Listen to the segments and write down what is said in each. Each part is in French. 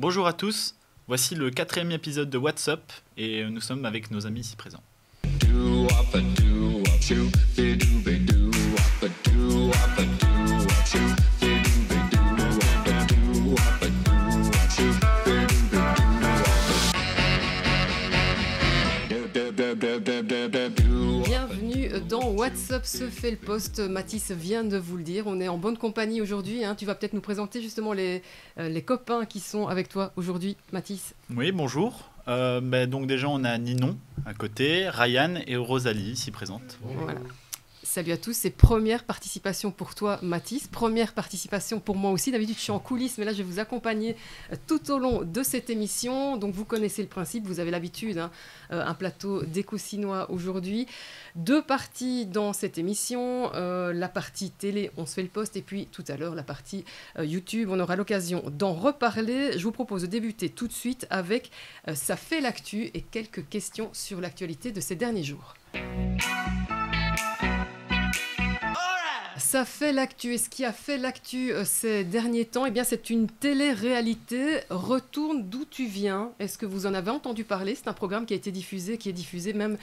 Bonjour à tous, voici le 4e épisode de What's Up et nous sommes avec nos amis ici présents. Bienvenue dans What's Up se fait le poste. Mathis vient de vous le dire, on est en bonne compagnie aujourd'hui. Tu vas peut-être nous présenter justement les copains qui sont avec toi aujourd'hui, Mathis. Oui, bonjour. Donc déjà on a Ninon à côté, Ryan et Rosalie ici présentes. Voilà. Salut à tous, c'est première participation pour toi Mathis, première participation pour moi aussi. D'habitude je suis en coulisses, mais là je vais vous accompagner tout au long de cette émission. Donc vous connaissez le principe, vous avez l'habitude, un plateau d'éco-sinois aujourd'hui. 2 parties dans cette émission, la partie télé, on se fait le poste, et puis tout à l'heure la partie YouTube. On aura l'occasion d'en reparler. Je vous propose de débuter tout de suite avec Ça fait l'actu et quelques questions sur l'actualité de ces derniers jours. Ça fait l'actu. Et ce qui a fait l'actu ces derniers temps, eh bien, c'est une télé-réalité. Retourne d'où tu viens. Est-ce que vous en avez entendu parler? C'est un programme qui a été diffusé, qui est diffusé même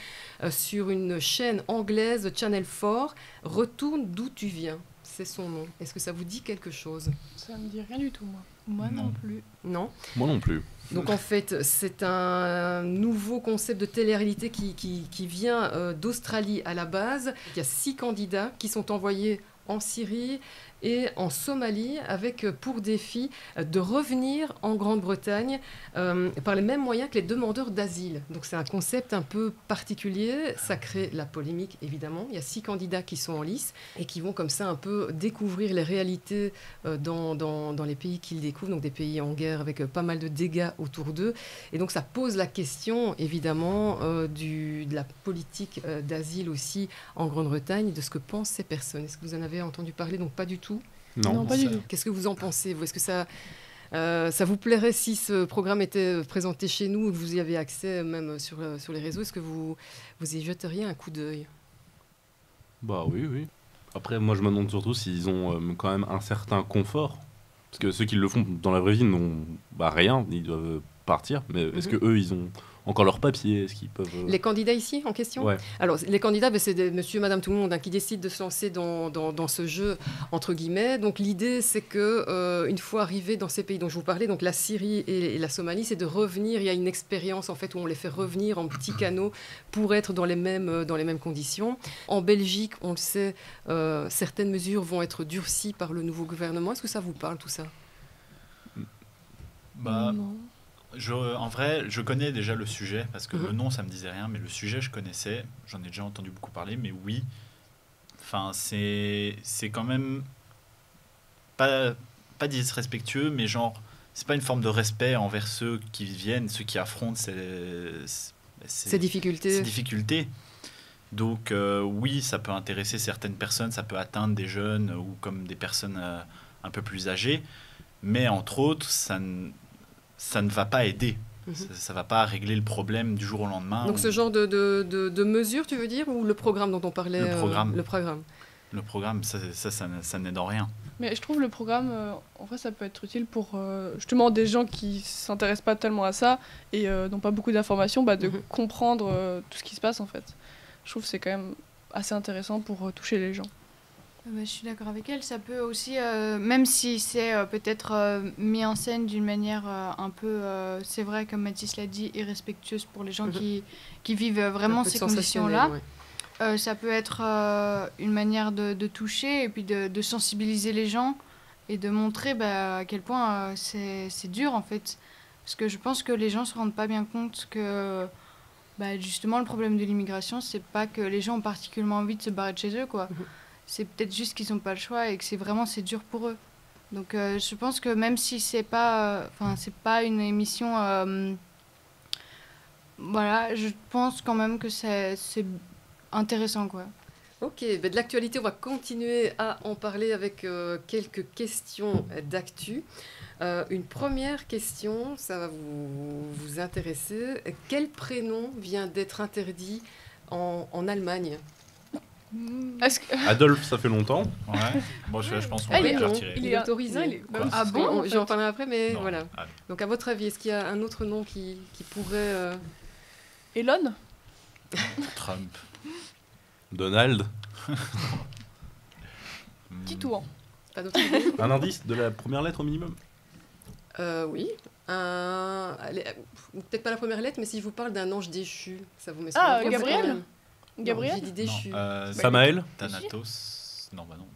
sur une chaîne anglaise, Channel 4. Retourne d'où tu viens. C'est son nom. Est-ce que ça vous dit quelque chose? Ça me dit rien du tout, moi. Moi non plus. Non? Moi non plus. Donc en fait, c'est un nouveau concept de télé-réalité qui vient d'Australie à la base. Il y a 6 candidats qui sont envoyés en Syrie et en Somalie avec pour défi de revenir en Grande-Bretagne par les mêmes moyens que les demandeurs d'asile. Donc c'est un concept un peu particulier, ça crée la polémique évidemment. Il y a 6 candidats qui sont en lice et qui vont comme ça un peu découvrir les réalités dans les pays qu'ils découvrent, donc des pays en guerre avec pas mal de dégâts autour d'eux. Et donc ça pose la question évidemment de la politique d'asile aussi en Grande-Bretagne, de ce que pensent ces personnes. Est-ce que vous en avez entendu parler? Donc pas du tout. Non, pas du tout. Qu'est-ce que vous en pensez, vous? Est-ce que ça vous plairait si ce programme était présenté chez nous, que vous y avez accès même sur les réseaux? Est-ce que vous y jeteriez un coup d'œil? Bah oui. Après, moi je me demande surtout s'ils ont quand même un certain confort. Parce que ceux qui le font dans la vraie vie n'ont rien, ils doivent partir. Mais est-ce que eux ils ont encore leurs papiers? Est-ce qu'ils peuvent... Les candidats ici en question? Ouais. Alors, les candidats, c'est monsieur, madame, tout le monde qui décident de se lancer dans ce jeu, entre guillemets. Donc, l'idée, c'est qu'une fois arrivés dans ces pays dont je vous parlais, donc la Syrie et la Somalie, c'est de revenir. Il y a une expérience, en fait, où on les fait revenir en petits canaux pour être dans les mêmes conditions. En Belgique, on le sait, certaines mesures vont être durcies par le nouveau gouvernement. Est-ce que ça vous parle, tout ça? Non. En vrai, je connais déjà le sujet, parce que le nom, ça me disait rien, mais le sujet, je connaissais. J'en ai déjà entendu beaucoup parler, mais oui. Enfin, c'est quand même pas disrespectueux, mais genre, c'est pas une forme de respect envers ceux qui viennent, ceux qui affrontent ces difficultés. Donc, oui, ça peut intéresser certaines personnes, ça peut atteindre des jeunes ou comme des personnes un peu plus âgées, mais entre autres, ça ne va pas aider. Ça ne va pas régler le problème du jour au lendemain. Donc ce genre de mesures, tu veux dire, ou le programme dont on parlait? Le programme, ça n'aide en rien. Mais je trouve le programme, en vrai, ça peut être utile pour justement des gens qui ne s'intéressent pas tellement à ça et n'ont pas beaucoup d'informations, de comprendre tout ce qui se passe, en fait. Je trouve que c'est quand même assez intéressant pour toucher les gens. Je suis d'accord avec elle. Ça peut aussi, même si c'est peut-être mis en scène d'une manière un peu, c'est vrai, comme Mathis l'a dit, irrespectueuse pour les gens qui vivent vraiment ces conditions-là. Ouais. Ça peut être une manière de toucher et puis de sensibiliser les gens et de montrer à quel point c'est dur, en fait. Parce que je pense que les gens ne se rendent pas bien compte que justement le problème de l'immigration, c'est pas que les gens ont particulièrement envie de se barrer de chez eux, quoi. C'est peut-être juste qu'ils n'ont pas le choix et que c'est dur pour eux. Donc je pense que même si c'est pas une émission, je pense quand même que c'est intéressant, quoi. Ok, de l'actualité, on va continuer à en parler avec quelques questions d'actu. Une première question, ça va vous intéresser. Quel prénom vient d'être interdit en Allemagne? Est-ce que... Adolphe, ça fait longtemps. Ouais. Bon, je pense qu'on Ah, va il est déjà long. retirer. Il est autorisé. Non, il est- Quoi Ah bon en fait. J'en parlerai après, mais Non. voilà. Allez. Donc à votre avis, est-ce qu'il y a un autre nom qui pourrait... Elon Trump. Donald. Titouan. Pas d'autre idée Un indice de la première lettre au minimum. Oui. Peut-être pas la première lettre, mais si je vous parle d'un ange déchu, ça vous met sur Ah, la voie, Gabriel quand même. Gabriel Non, j'ai dit déchu. Samaël. Thanatos. Non, bah non.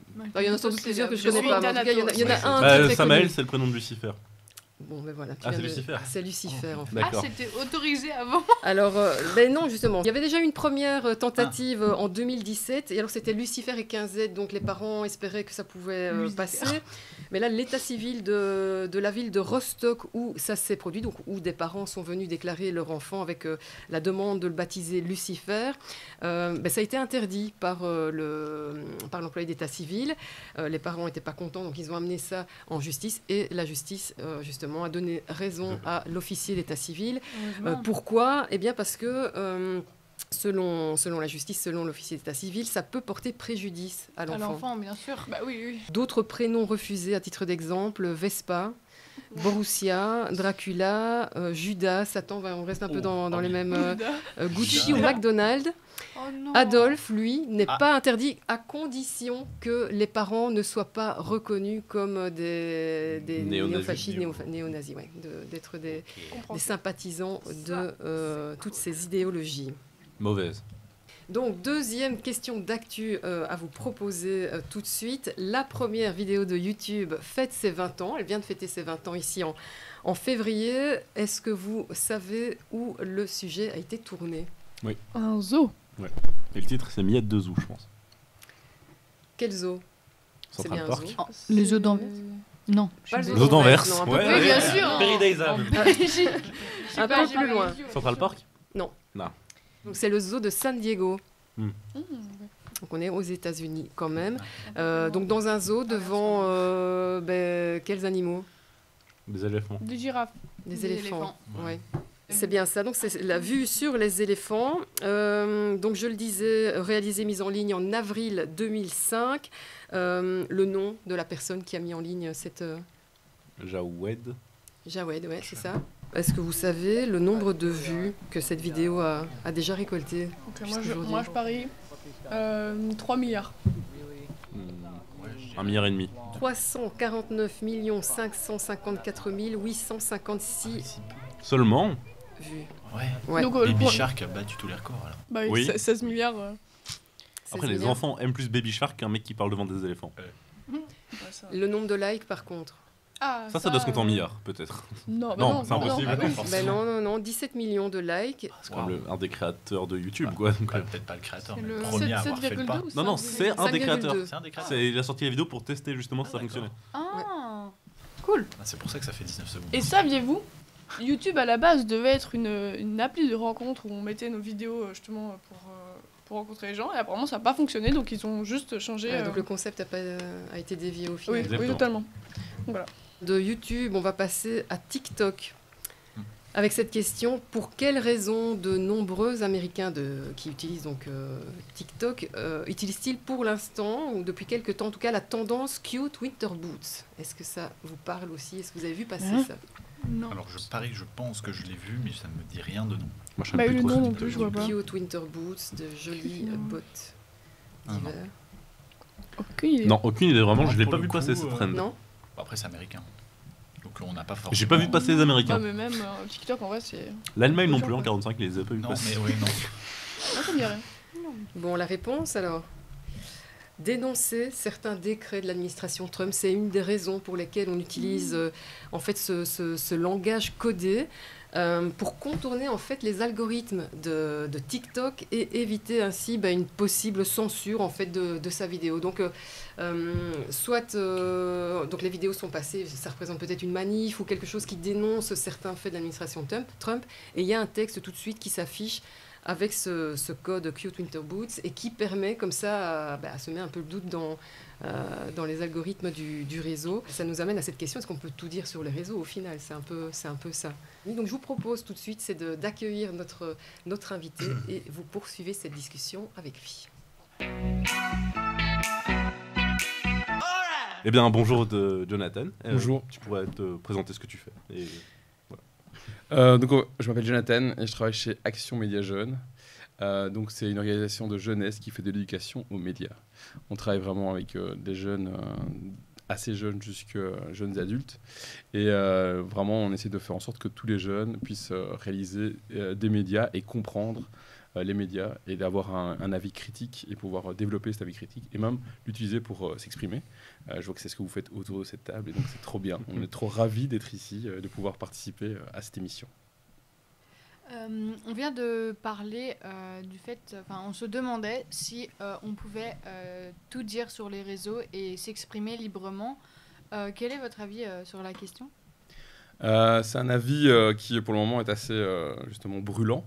Il y en a sans doute plusieurs que je Je connais suis pas. Mais en tout cas, il y en a Thanatos. un Bah, très, très Samaël, connu. c'est le prénom de Lucifer. Bon, ben voilà. tu Ah, viens c'est de- Lucifer. C'est Lucifer, en fait. Ah, D'accord. c'était autorisé avant. Alors, ben non, justement. Il y avait déjà une première tentative en 2017. Et alors, c'était Lucifer et 15Z. Donc, les parents espéraient que ça pouvait Lucifer. passer. Mais là, l'état civil de la ville de Rostock, où ça s'est produit, donc où des parents sont venus déclarer leur enfant avec la demande de le baptiser Lucifer, ben, ça a été interdit par l'employé d'état civil. Les parents n'étaient pas contents, donc ils ont amené ça en justice. Et la justice, justement, a donné raison à l'officier d'état civil. Pourquoi ? Eh bien parce que selon la justice, selon l'officier d'état civil, ça peut porter préjudice à À l'enfant. l'enfant, bien sûr. Bah oui, oui. D'autres prénoms refusés à titre d'exemple, Vespa, Borussia, Dracula, Judas, Satan, on reste un peu dans les mêmes... Gucci ou Judas. McDonald's. Oh non. Adolphe, lui, n'est Ah. pas interdit à condition que les parents ne soient pas reconnus comme des Néo-nazis. néofascistes, néo-nazis, ouais, d'être des Comprends. sympathisants de toutes ces idéologies. Mauvaise. Donc, deuxième question d'actu à vous proposer tout de suite. La première vidéo de YouTube fête ses 20 ans. Elle vient de fêter ses 20 ans ici en février. Est-ce que vous savez où le sujet a été tourné ? Un zoo. Et le titre, c'est Miette de Zoo, je pense. Quel zoo ? Central bien un Park. zoo. Oh, les œufs d'Anvers. Non. Pas le zoo Zoo d'Anvers. non, un peu Ouais, plus Oui, bien loin. sûr. Perry Days. Belgique. Un peu plus loin. Central Park. Donc, c'est le zoo de San Diego. Mmh. Donc, on est aux États-Unis quand même. Donc, dans un zoo devant quels animaux ? Des éléphants. Des girafes. Des éléphants. Ouais. Ouais. C'est bien ça. Donc, c'est la vue sur les éléphants. Donc, je le disais, réalisé, mise en ligne en avril 2005. Le nom de la personne qui a mis en ligne cette... Jawed. Jawed, ouais, c'est ça. Est-ce que vous savez le nombre de vues que cette vidéo a déjà récolté Ok, jusqu'aujourd'hui? moi je parie 3 milliards. 1,5 milliard. 349 554 856 Seulement. vues. Ouais. Ouais. Donc, Baby pour- Shark a battu tous les records alors. bah, Oui. 16 milliards. Après, 16 les milliards. enfants aiment plus Baby Shark qu'un mec qui parle devant des éléphants. Ouais, ça... Le nombre de likes, par contre. Ah, Ça doit se compter en milliards, peut-être. Non, bah Non, non, c'est impossible. Ah non, Ben forcément. non, 17 millions de likes. C'est quand même un des créateurs de YouTube, Ouais. quoi. Donc, Ouais, peut-être pas le créateur, C'est mais le le premier à avoir fait le pas. 7,2 ou Non, non, 5,2? c'est un des 5,2. créateurs. C'est un des créateurs. Il a sorti la vidéo pour tester justement si ça Ah, d'accord. fonctionnait. Ah. Ah, c'est pour ça que ça fait 19 secondes. Et saviez-vous, YouTube à la base devait être une appli de rencontre où on mettait nos vidéos justement pour rencontrer les gens et apparemment ça n'a pas fonctionné donc ils ont juste changé. Donc le concept a été dévié au final. Oui, Exactement. totalement. Voilà. De YouTube, on va passer à TikTok. Avec cette question, pour quelles raisons de nombreux Américains qui utilisent donc TikTok utilisent-ils pour l'instant, ou depuis quelques temps en tout cas, la tendance Cute Winter Boots? Est-ce que ça vous parle aussi? Est-ce que vous avez vu passer ça? Non. Alors je parie que je pense que je l'ai vu, mais ça ne me dit rien de nom. Moi, je sais Bah, plus le trop nom ce non type plus, de- je vois pas. Cute Winter Boots, de jolies Non. bottes Ah, non. d'hiver. Aucune idée. Non, aucune idée, vraiment, Moi, je l'ai pour pas le vu coup, passer cette trend. Non? Après, c'est américain. Donc on n'a pas forcément. J'ai pas vu passer les Ah, Américains. mais même TikTok en vrai c'est. L'Allemagne non Genre, plus en ouais. 45, ils les avaient pas vu Non, passer. mais oui, non. Ah, ça me dit rien. Bon, la réponse alors? Dénoncer certains décrets de l'administration Trump, c'est une des raisons pour lesquelles on utilise en fait ce langage codé pour contourner en fait les algorithmes de TikTok et éviter ainsi une possible censure en fait de sa vidéo. Donc donc les vidéos sont passées, ça représente peut-être une manif ou quelque chose qui dénonce certains faits de l'administration Trump, et il y a un texte tout de suite qui s'affiche avec ce code Cute Winter Boots et qui permet comme ça à semer un peu le doute dans les algorithmes du réseau. Ça nous amène à cette question, est-ce qu'on peut tout dire sur les réseaux au final? C'est un peu ça. Donc je vous propose tout de suite, c'est d'accueillir notre invité et vous poursuivez cette discussion avec lui. Eh bien, bonjour Jonathan. Bonjour. Tu pourrais te présenter ce que tu fais. Et Je m'appelle Jonathan et je travaille chez Action Média Jeunes. Donc c'est une organisation de jeunesse qui fait de l'éducation aux médias. On travaille vraiment avec des jeunes, assez jeunes jusqu'à jeunes adultes. Et vraiment, on essaie de faire en sorte que tous les jeunes puissent réaliser des médias et comprendre les médias et d'avoir un avis critique et pouvoir développer cet avis critique et même l'utiliser pour s'exprimer. Je vois que c'est ce que vous faites autour de cette table et donc c'est trop bien. On est trop ravis d'être ici, de pouvoir participer à cette émission. On vient de parler du fait, on se demandait si on pouvait tout dire sur les réseaux et s'exprimer librement. Quel est votre avis sur la question ? C'est un avis qui pour le moment est assez justement brûlant,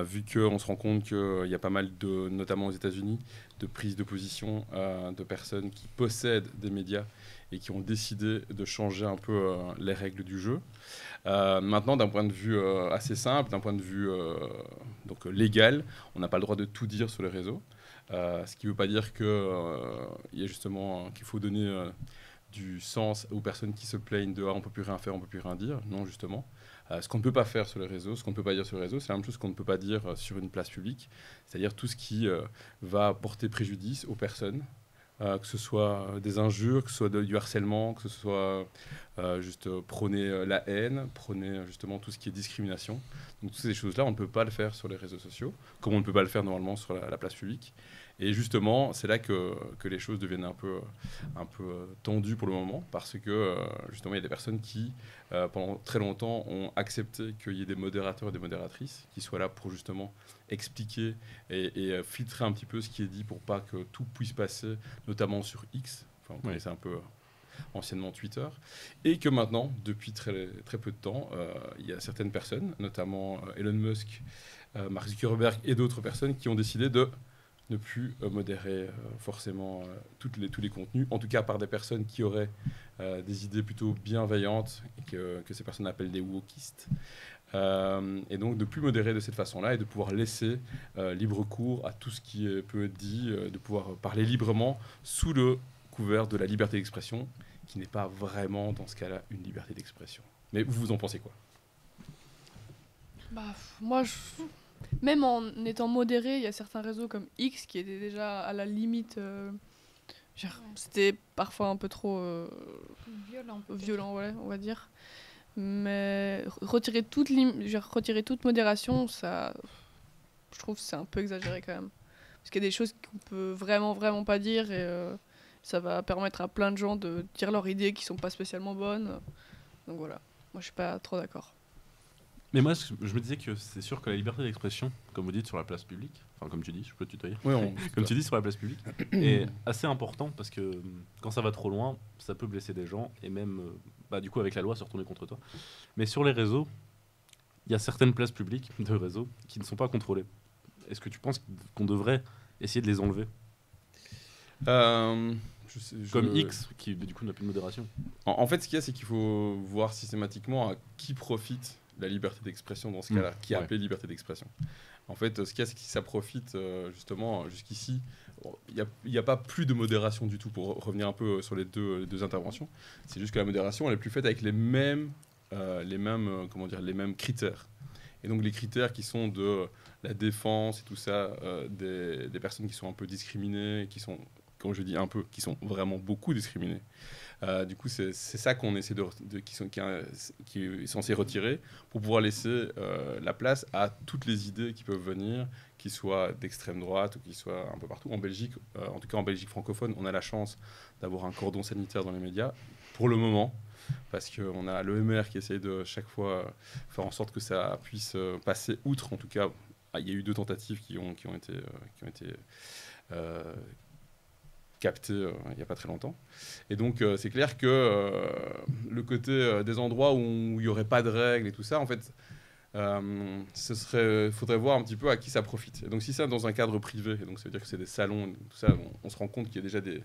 vu qu'on se rend compte qu'il y a pas mal notamment aux États-Unis, de prises de position de personnes qui possèdent des médias et qui ont décidé de changer un peu les règles du jeu. Maintenant, d'un point de vue assez simple, d'un point de vue donc légal, on n'a pas le droit de tout dire sur les réseaux, ce qui ne veut pas dire qu'il y a justement qu'il faut donner du sens aux personnes qui se plaignent de on ne peut plus rien faire, on ne peut plus rien dire. Non, justement. Ce qu'on ne peut pas faire sur les réseaux, ce qu'on ne peut pas dire sur les réseaux, c'est la même chose qu'on ne peut pas dire sur une place publique, c'est-à-dire tout ce qui va porter préjudice aux personnes, que ce soit des injures, que ce soit du harcèlement, que ce soit juste prôner la haine, prôner justement tout ce qui est discrimination. Donc toutes ces choses-là, on ne peut pas le faire sur les réseaux sociaux, comme on ne peut pas le faire normalement sur la place publique. Et justement, c'est là que les choses deviennent un peu tendues pour le moment, parce que justement, il y a des personnes qui, pendant très longtemps, ont accepté qu'il y ait des modérateurs et des modératrices qui soient là pour justement expliquer et filtrer un petit peu ce qui est dit pour pas que tout puisse passer, notamment sur X, enfin, on connaissait un peu anciennement Twitter, et que maintenant, depuis très, très peu de temps, il y a certaines personnes, notamment Elon Musk, Mark Zuckerberg et d'autres personnes qui ont décidé de ne plus modérer forcément tous les contenus, en tout cas par des personnes qui auraient des idées plutôt bienveillantes et que ces personnes appellent des wokistes. Et donc de plus modérer de cette façon-là et de pouvoir laisser libre cours à tout ce qui peut être dit, de pouvoir parler librement sous le couvert de la liberté d'expression, qui n'est pas vraiment dans ce cas-là une liberté d'expression. Mais vous en pensez quoi ? Moi, même en étant modéré, il y a certains réseaux comme X qui étaient déjà à la limite. C'était parfois un peu trop violent, ouais, on va dire. Mais retirer toute modération, ça, je trouve que c'est un peu exagéré quand même. Parce qu'il y a des choses qu'on peut vraiment pas dire et ça va permettre à plein de gens de dire leurs idées qui sont pas spécialement bonnes. Donc voilà, moi je suis pas trop d'accord. Mais moi, je me disais que c'est sûr que la liberté d'expression, comme vous dites, sur la place publique, enfin comme tu dis, je peux te tutoyer, comme tu dis, sur la place publique, est assez important parce que quand ça va trop loin, ça peut blesser des gens et même, du coup, avec la loi, se retourner contre toi. Mais sur les réseaux, il y a certaines places publiques de réseaux qui ne sont pas contrôlées. Est-ce que tu penses qu'on devrait essayer de les enlever ? Comme X, qui du coup n'a plus de modération. En fait, ce qu'il y a, c'est qu'il faut voir systématiquement à qui profite la liberté d'expression dans ce cas-là, qui est appelée liberté d'expression. En fait, ce qu'il y a, c'est que ça profite justement jusqu'ici. Il n'y a pas plus de modération du tout, pour revenir un peu sur les deux interventions. C'est juste que la modération, elle est plus faite avec les mêmes critères. Et donc les critères qui sont de la défense et tout ça, des personnes qui sont un peu discriminées, qui sont, comme je dis un peu, qui sont vraiment beaucoup discriminées. Du coup, c'est ça qu'on essaie qui est censé retirer pour pouvoir laisser la place à toutes les idées qui peuvent venir, qu'ils soient d'extrême droite ou qu'ils soient un peu partout. En Belgique, en tout cas en Belgique francophone, on a la chance d'avoir un cordon sanitaire dans les médias, pour le moment, parce qu'on a l'EMR qui essaye de chaque fois faire en sorte que ça puisse passer outre. En tout cas, il y a eu 2 tentatives qui ont été capté il n'y a pas très longtemps. Et donc, c'est clair que le côté des endroits où il n'y aurait pas de règles et tout ça, en fait, faudrait voir un petit peu à qui ça profite. Et donc si c'est dans un cadre privé, et donc ça veut dire que c'est des salons, tout ça, on se rend compte qu'il y a déjà des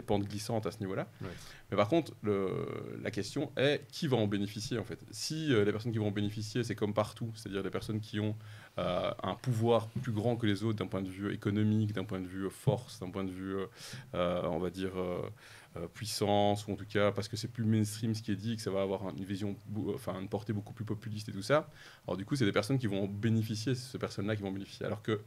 pentes glissantes à ce niveau-là. Ouais. Mais par contre, la question est qui va en bénéficier en fait. Si les personnes qui vont en bénéficier, c'est comme partout, c'est-à-dire des personnes qui ont un pouvoir plus grand que les autres d'un point de vue économique, d'un point de vue force, d'un point de vue, on va dire, puissance, ou en tout cas parce que c'est plus mainstream ce qui est dit, que ça va avoir une vision, une portée beaucoup plus populiste et tout ça. Alors du coup, c'est des personnes qui vont en bénéficier, c'est ces personnes-là qui vont en bénéficier. Alors que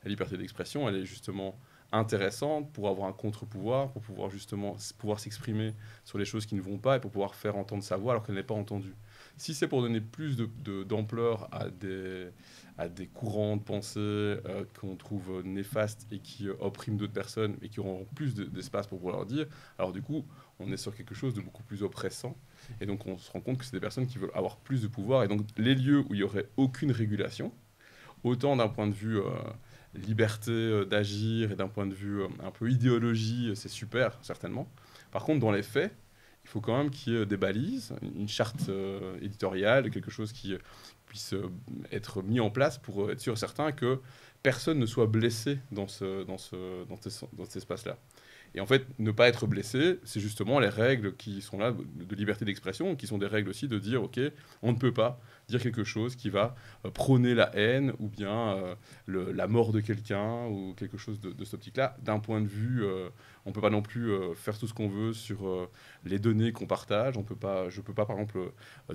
la liberté d'expression, elle est justement intéressante pour avoir un contre-pouvoir, pour pouvoir justement pouvoir s'exprimer sur les choses qui ne vont pas et pour pouvoir faire entendre sa voix alors qu'elle n'est pas entendue. Si c'est pour donner plus d'ampleur à des courants de pensée qu'on trouve néfastes et qui oppriment d'autres personnes et qui auront plus d'espace pour pouvoir leur dire, alors du coup, on est sur quelque chose de beaucoup plus oppressant. Et donc, on se rend compte que c'est des personnes qui veulent avoir plus de pouvoir. Et donc, les lieux où il n'y aurait aucune régulation, autant d'un point de vue liberté d'agir et d'un point de vue un peu idéologie, c'est super, certainement. Par contre, dans les faits, il faut quand même qu'il y ait des balises, une charte éditoriale, quelque chose qui puisse être mis en place pour être sûr et certain que personne ne soit blessé dans cet espace-là. Et en fait, ne pas être blessé, c'est justement les règles qui sont là de liberté d'expression, qui sont des règles aussi de dire, OK, on ne peut pas dire quelque chose qui va prôner la haine ou bien la mort de quelqu'un ou quelque chose de cette optique-là. D'un point de vue, on ne peut pas non plus faire tout ce qu'on veut sur les données qu'on partage. Je ne peux pas, par exemple,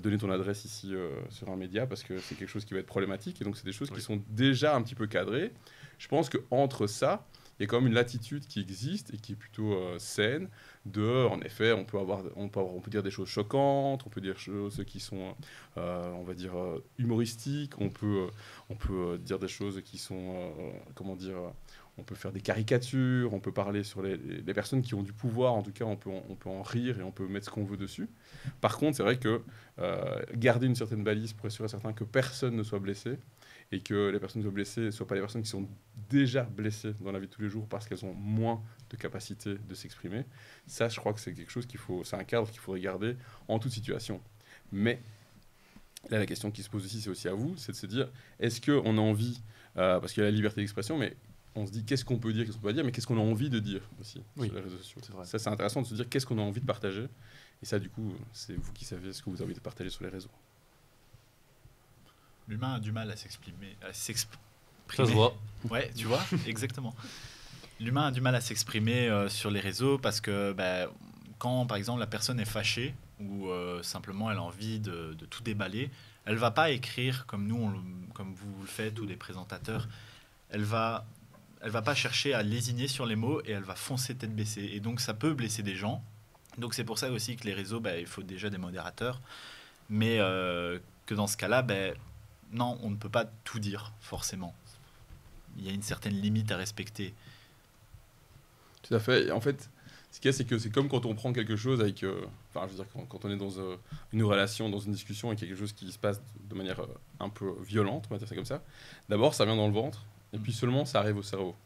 donner ton adresse ici sur un média parce que c'est quelque chose qui va être problématique. Et donc, c'est des choses qui sont déjà un petit peu cadrées. Je pense qu'entre ça, il y a quand même une latitude qui existe et qui est plutôt saine. En effet, on peut dire des choses choquantes, on peut dire des choses qui sont, on va dire, humoristiques, on peut dire des choses qui sont, on peut faire des caricatures, on peut parler sur les personnes qui ont du pouvoir, en tout cas, on peut en rire et on peut mettre ce qu'on veut dessus. Par contre, c'est vrai que garder une certaine balise pour être sûr et certain que personne ne soit blessé, et que les personnes qui sont blessées ne soient pas les personnes qui sont déjà blessées dans la vie de tous les jours parce qu'elles ont moins de capacité de s'exprimer. Ça, je crois que c'est quelque chose c'est un cadre qu'il faut regarder en toute situation. Mais là, la question qui se pose aussi, c'est aussi à vous, c'est de se dire, est-ce qu'on a envie, parce qu'il y a la liberté d'expression, mais on se dit qu'est-ce qu'on peut dire, qu'est-ce qu'on peut pas dire, mais qu'est-ce qu'on a envie de dire aussi sur les réseaux sociaux. C'est vrai. Ça, c'est intéressant de se dire qu'est-ce qu'on a envie de partager. Et ça, du coup, c'est vous qui savez ce que vous avez envie de partager sur les réseaux. L'humain a du mal à s'exprimer. Ça se voit. Ouais, tu vois, exactement. L'humain a du mal à s'exprimer sur les réseaux parce que quand, par exemple, la personne est fâchée ou simplement elle a envie de tout déballer, elle va pas écrire comme comme vous le faites ou les présentateurs. Elle va pas chercher à lésiner sur les mots et elle va foncer tête baissée. Et donc, ça peut blesser des gens. Donc, c'est pour ça aussi que les réseaux, il faut déjà des modérateurs. Mais que dans ce cas-là, non, on ne peut pas tout dire, forcément. Il y a une certaine limite à respecter. Tout à fait. En fait, ce qu'il y a, c'est que c'est comme quand on prend quelque chose avec... je veux dire, quand on est dans une relation, dans une discussion, et qu'il y a quelque chose qui se passe de manière un peu violente, on va dire ça comme ça. D'abord, ça vient dans le ventre, et puis seulement, ça arrive au cerveau.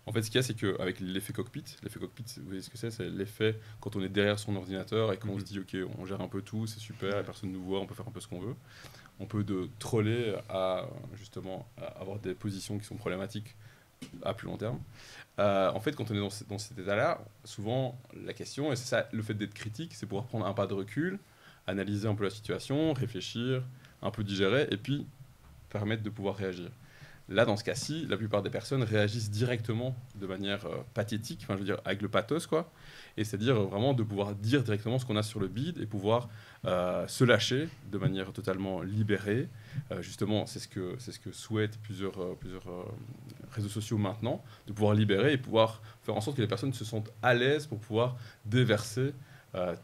En fait, ce qu'il y a, c'est qu'avec l'effet cockpit, vous voyez ce que c'est l'effet quand on est derrière son ordinateur et qu'on se dit, OK, on gère un peu tout, c'est super, la personne nous voit, on peut faire un peu ce qu'on veut. On peut de troller à justement à avoir des positions qui sont problématiques à plus long terme. En fait, quand on est dans cet état-là, souvent la question, et c'est ça, le fait d'être critique, c'est pouvoir prendre un pas de recul, analyser un peu la situation, réfléchir, un peu digérer, et puis permettre de pouvoir réagir. Là, dans ce cas-ci, la plupart des personnes réagissent directement de manière pathétique, je veux dire avec le pathos, quoi. Et c'est-à-dire vraiment de pouvoir dire directement ce qu'on a sur le bide et pouvoir se lâcher de manière totalement libérée. Justement, c'est ce que souhaitent plusieurs réseaux sociaux maintenant, de pouvoir libérer et pouvoir faire en sorte que les personnes se sentent à l'aise pour pouvoir déverser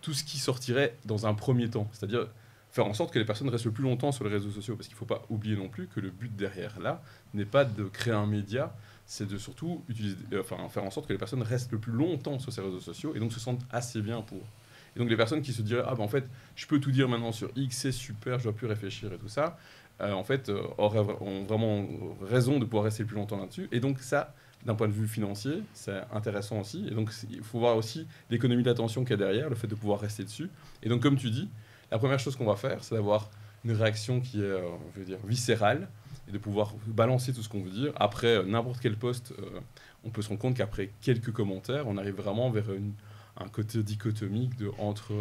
tout ce qui sortirait dans un premier temps. C'est-à-dire faire en sorte que les personnes restent le plus longtemps sur les réseaux sociaux, parce qu'il ne faut pas oublier non plus que le but derrière là n'est pas de créer un média, c'est de surtout faire en sorte que les personnes restent le plus longtemps sur ces réseaux sociaux et donc se sentent assez bien pour. Et donc les personnes qui se diraient en fait je peux tout dire maintenant sur X, c'est super, je dois plus réfléchir et tout ça, en fait ont vraiment raison de pouvoir rester le plus longtemps là-dessus. Et donc ça, d'un point de vue financier, c'est intéressant aussi. Et donc il faut voir aussi l'économie d'attention qu'il y a derrière, le fait de pouvoir rester dessus. Et donc comme tu dis, la première chose qu'on va faire, c'est d'avoir une réaction qui est, je veux dire, viscérale, et de pouvoir balancer tout ce qu'on veut dire. Après n'importe quel post, on peut se rendre compte qu'après quelques commentaires, on arrive vraiment vers un côté dichotomique entre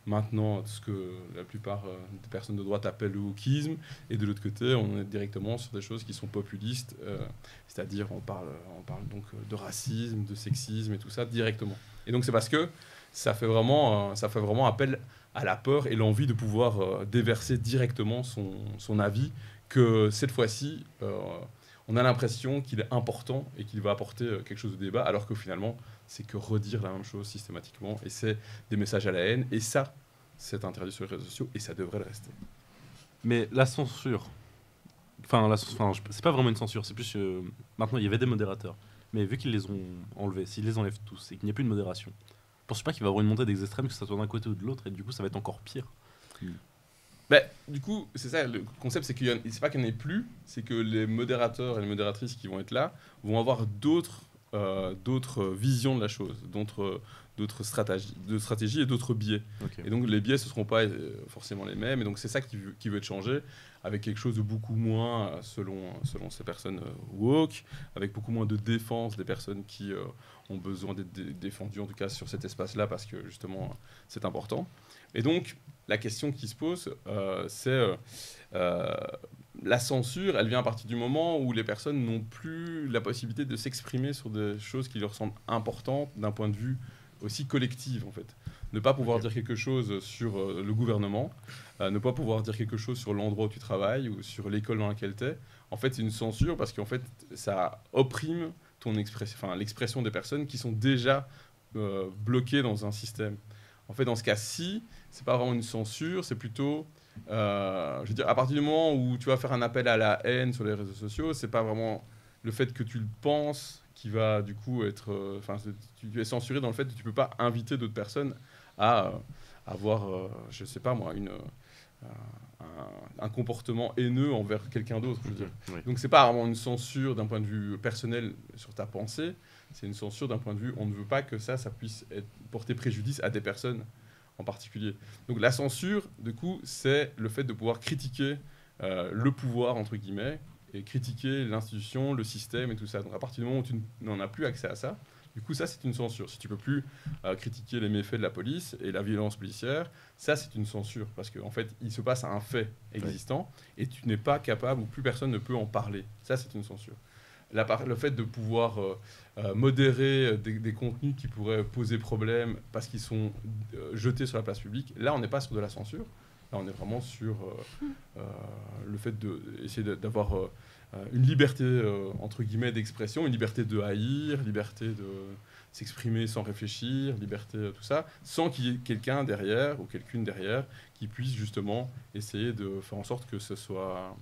maintenant ce que la plupart des personnes de droite appellent le wokisme, et de l'autre côté, on est directement sur des choses qui sont populistes, c'est-à-dire on parle donc de racisme, de sexisme et tout ça directement. Et donc c'est parce que ça fait vraiment appel à la peur et l'envie de pouvoir déverser directement son avis, que cette fois-ci, on a l'impression qu'il est important et qu'il va apporter quelque chose de débat, alors que finalement, c'est que redire la même chose systématiquement, et c'est des messages à la haine, et ça, c'est interdit sur les réseaux sociaux, et ça devrait le rester. Mais la censure, c'est pas vraiment une censure, c'est plus maintenant il y avait des modérateurs, mais vu qu'ils les ont enlevés, s'ils les enlèvent tous et qu'il n'y a plus de modération, je pense pas qu'il va y avoir une montée des extrêmes, que ça soit d'un côté ou de l'autre, et du coup ça va être encore pire. Du coup, c'est ça, le concept, c'est c'est pas qu'il n'y en ait plus, c'est que les modérateurs et les modératrices qui vont être là vont avoir d'autres visions de la chose, d'autres stratégies et d'autres biais. Okay. Et donc les biais, ce ne seront pas forcément les mêmes, et donc c'est ça qui veut être changé, avec quelque chose de beaucoup moins, selon ces personnes woke, avec beaucoup moins de défense des personnes qui ont besoin d'être défendues, en tout cas sur cet espace-là, parce que justement, c'est important. Et donc, la question qui se pose, c'est la censure, elle vient à partir du moment où les personnes n'ont plus la possibilité de s'exprimer sur des choses qui leur semblent importantes d'un point de vue aussi collectif, en fait. Ne pas pouvoir dire quelque chose sur le gouvernement, ne pas pouvoir dire quelque chose sur l'endroit où tu travailles ou sur l'école dans laquelle tu es. En fait, c'est une censure parce qu'en fait, ça opprime l'expression des personnes qui sont déjà bloquées dans un système. En fait, dans ce cas-ci, c'est pas vraiment une censure, c'est plutôt, je veux dire, à partir du moment où tu vas faire un appel à la haine sur les réseaux sociaux, c'est pas vraiment le fait que tu le penses qui va du coup être, tu es censuré dans le fait que tu peux pas inviter d'autres personnes à avoir, je sais pas moi, un comportement haineux envers quelqu'un d'autre, je veux dire. Oui. Donc c'est pas vraiment une censure d'un point de vue personnel sur ta pensée, c'est une censure d'un point de vue, on ne veut pas que ça puisse porter préjudice à des personnes en particulier. Donc la censure, du coup, c'est le fait de pouvoir critiquer le pouvoir, entre guillemets, et critiquer l'institution, le système et tout ça. Donc à partir du moment où tu n'en as plus accès à ça, du coup, ça, c'est une censure. Si tu peux plus critiquer les méfaits de la police et la violence policière, ça, c'est une censure. Parce qu'en fait, il se passe un fait existant et tu n'es pas capable, ou plus personne ne peut en parler. Ça, c'est une censure. Le fait de pouvoir modérer des contenus qui pourraient poser problème parce qu'ils sont jetés sur la place publique, là, on n'est pas sur de la censure. Là, on est vraiment sur le fait d'essayer d'avoir une liberté, entre guillemets, d'expression, une liberté de haïr, liberté de s'exprimer sans réfléchir, liberté, tout ça, sans qu'il y ait quelqu'un derrière ou quelqu'une derrière qui puisse justement essayer de faire en sorte que ce soit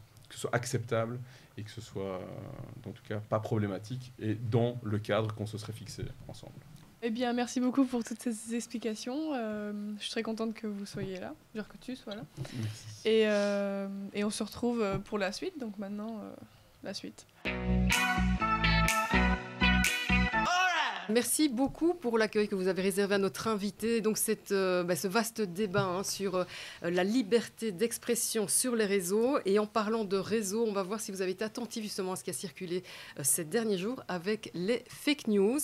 acceptable et que ce soit, en tout cas, pas problématique et dans le cadre qu'on se serait fixé ensemble. Eh bien, merci beaucoup pour toutes ces explications. Je suis très contente que vous soyez là, genre que tu sois là. Merci. Et on se retrouve pour la suite. Donc maintenant, la suite. Merci beaucoup pour l'accueil que vous avez réservé à notre invité. Donc ce vaste débat sur la liberté d'expression sur les réseaux. Et en parlant de réseaux, on va voir si vous avez été attentif justement à ce qui a circulé ces derniers jours avec les fake news.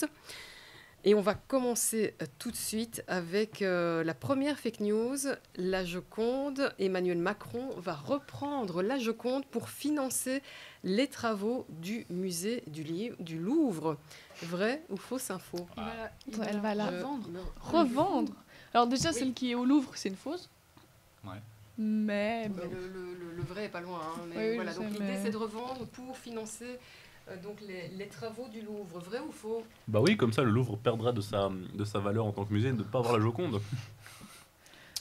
Et on va commencer tout de suite avec la première fake news, la Joconde. Emmanuel Macron va reprendre la Joconde pour financer les travaux du musée du Louvre. Vrai ou fausse info? Elle va la revendre. Revendre. Alors déjà, celle qui est au Louvre, c'est une fausse. Ouais. Mais Mais bon. le vrai est pas loin. Mais Oui, voilà, je donc sais, l'idée, mais- c'est de revendre pour financer donc les travaux du Louvre. Vrai ou faux? Bah oui, comme ça le Louvre perdra de sa valeur en tant que musée de ne pas avoir la Joconde.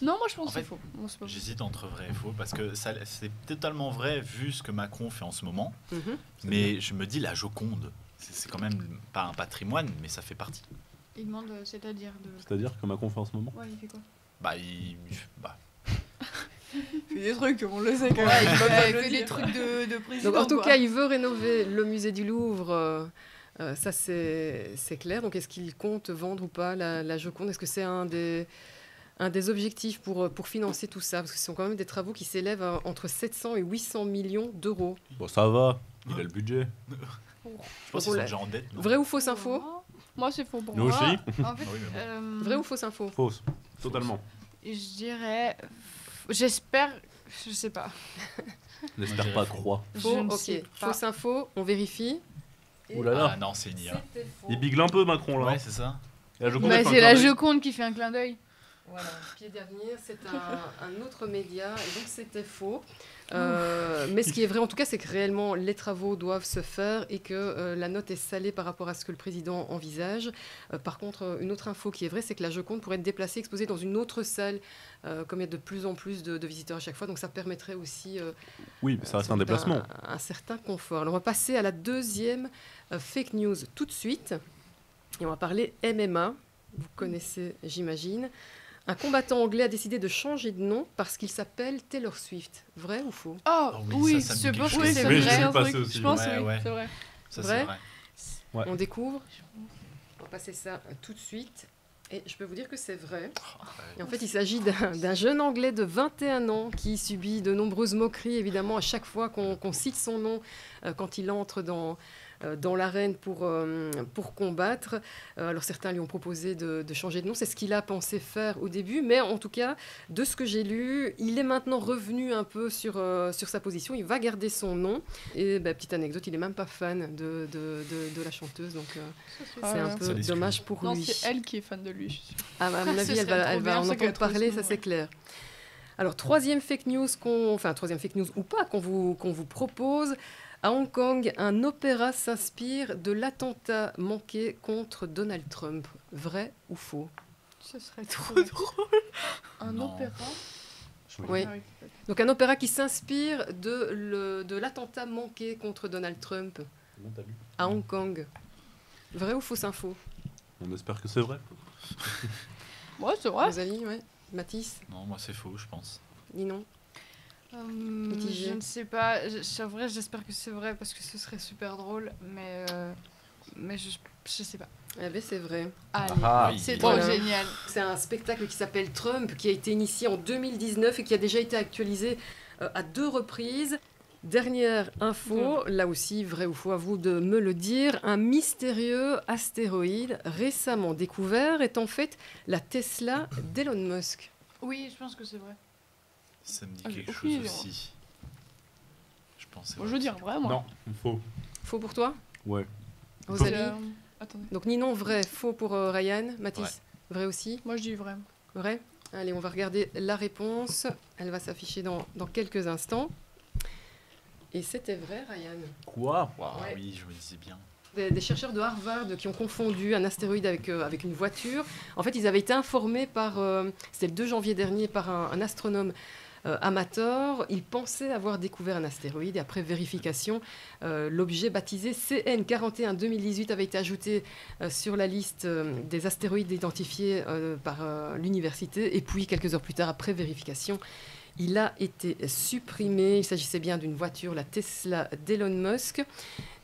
Non, moi je pense En que c'est fait, faux. Non, c'est pas faux. J'hésite entre vrai et faux parce que c'est totalement vrai vu ce que Macron fait en ce moment. Mhm. Mais je me dis la Joconde, c'est quand même pas un patrimoine, mais ça fait partie. Il demande, c'est-à-dire de. C'est-à-dire que Macron fait en ce moment. Ouais, il fait quoi? Bah, Il fait des trucs, on le sait quand Ouais, même. il fait des trucs de président. Donc en tout quoi. cas, il veut rénover le musée du Louvre. Ça, c'est clair. Donc est-ce qu'il compte vendre ou pas la Joconde? Est-ce que c'est un des un des objectifs pour financer tout ça, parce que ce sont quand même des travaux qui s'élèvent à entre 700 et 800 millions d'euros. Bon, ça va, il a le budget. Je pense qu'ils sont déjà en dette. non Vrai ou fausse info? Moi, c'est faux pour Nous moi. aussi. En fait, Ah oui, mais Vrai ou fausse info? Fausse, totalement. je dirais. J'espère. Je sais pas. N'espère dirais pas faux. croire. Faux, Je ne ok. sais pas. Fausse info, on vérifie. Et Oh là là. Ah non, c'est une IA. c'était faux. Il bigle un peu Macron là. Ouais, c'est ça. Et la Joconde, Bah, elle fait un c'est la clin d'œil. Joconde qui fait un clin d'œil. Voilà, Pied d'avenir, c'est un autre média, et donc c'était faux. Mais ce qui est vrai en tout cas, c'est que réellement les travaux doivent se faire et que la note est salée par rapport à ce que le président envisage. Par contre, une autre info qui est vraie, c'est que la Joconde pourrait être déplacée, exposée dans une autre salle, comme il y a de plus en plus de visiteurs à chaque fois. Donc ça permettrait aussi Oui, mais ça reste un sans doute déplacement. un certain confort. Alors on va passer à la deuxième fake news tout de suite. Et on va parler MMA. Vous connaissez, j'imagine. Un combattant anglais a décidé de changer de nom parce qu'il s'appelle Taylor Swift. Vrai ou faux? Oh, Ah oui, oui, ça me je dit pense quelque que chose. c'est Oui, je vrai. l'ai un vu passer truc, aussi. je pense, Ouais, oui, ouais. c'est vrai. Ça, Vrai c'est vrai. Ouais. On découvre. On va passer ça tout de suite. Et je peux vous dire que c'est vrai. Et en fait, il s'agit d'un jeune Anglais de 21 ans qui subit de nombreuses moqueries, évidemment, à chaque fois qu'on cite son nom quand il entre dans l'arène pour combattre. Alors certains lui ont proposé de changer de nom, c'est ce qu'il a pensé faire au début, mais en tout cas, de ce que j'ai lu, il est maintenant revenu un peu sur sa position, il va garder son nom. Et petite anecdote, il n'est même pas fan de la chanteuse, donc c'est un Ça peu l'excuse. dommage pour Non, lui. c'est elle qui est fan de lui, je suis sûre. À mon Ce avis, elle serait va, trop elle va bien, en ça, qu'elle entendre trouve parler, son ça nom, c'est ouais. clair. Alors, troisième fake news ou pas qu'on vous propose. À Hong Kong, un opéra s'inspire de l'attentat manqué contre Donald Trump. Vrai ou faux? Ce serait trop Un Non. opéra. Oui. Ah oui, peut-être. Donc un opéra qui s'inspire de l'attentat manqué contre Donald Trump à Hong Kong. Vrai ou fausse info? On espère que c'est vrai. Ouais, c'est vrai. Rosalie, ouais. Mathis, Non, moi, c'est faux, je pense. Ninon. Mitigé. Je ne sais pas. C'est vrai, j'espère que c'est vrai parce que ce serait super drôle, mais je sais pas. Eh bien, c'est vrai. Allez, Ah, c'est oui. trop Voilà. génial. C'est un spectacle qui s'appelle Trump, qui a été initié en 2019 et qui a déjà été actualisé à 2 reprises. Dernière info, là aussi, vrai ou faux, à vous de me le dire. Un mystérieux astéroïde récemment découvert est en fait la Tesla d'Elon Musk. Oui, je pense que c'est vrai. Ça me dit Ah, j'ai quelque aucune chose idée, aussi. Je pense que c'est Moi, je vrai veux dire aussi. vrai, moi. Non, faux. Faux pour toi, Ouais. Rosalie? Attendez. Donc Ninon, vrai. Faux pour Ryan. Mathis, Ouais. vrai aussi? Moi, je dis vrai. Vrai. Allez, on va regarder la réponse. Elle va s'afficher dans quelques instants. Et c'était vrai, Ryan. Quoi? Waouh, Ouais. oui, je me disais bien. Des chercheurs de Harvard qui ont confondu un astéroïde avec une voiture. En fait, ils avaient été informés c'était le 2 janvier dernier, par un astronome amateur. Ils pensaient avoir découvert un astéroïde et après vérification, l'objet baptisé CN41 2018 avait été ajouté sur la liste des astéroïdes identifiés par l'université. Et puis, quelques heures plus tard, après vérification, il a été supprimé. Il s'agissait bien d'une voiture, la Tesla d'Elon Musk.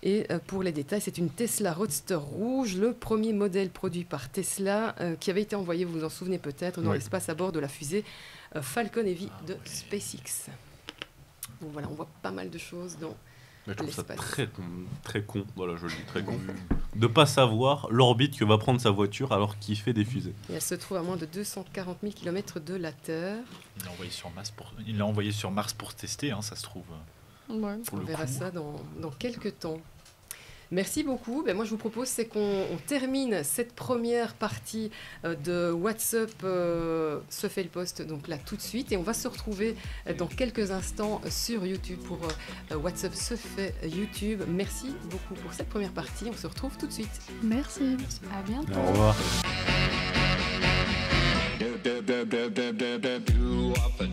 Et pour les détails, c'est une Tesla Roadster rouge, le premier modèle produit par Tesla, qui avait été envoyé, vous vous en souvenez peut-être, dans Oui. l'espace à bord de la fusée Falcon Heavy de ouais. SpaceX. Donc voilà, on voit pas mal de choses dans... Mais je trouve ça L'espace. très con. Voilà, je le dis très con. De pas savoir l'orbite que va prendre sa voiture alors qu'il fait des fusées. Et elle se trouve à moins de 240 000 km de la Terre. Il l'a envoyé sur Mars pour tester, hein, ça se trouve. Ouais. Pour On le verra coup. ça dans quelques temps. Merci beaucoup. Moi, je vous propose, c'est qu'on termine cette première partie de WhatsApp se fait le post, donc là tout de suite. Et on va se retrouver dans quelques instants sur YouTube pour WhatsApp se fait YouTube. Merci beaucoup pour cette première partie. On se retrouve tout de suite. Merci. Merci. À bientôt. Au revoir. do up a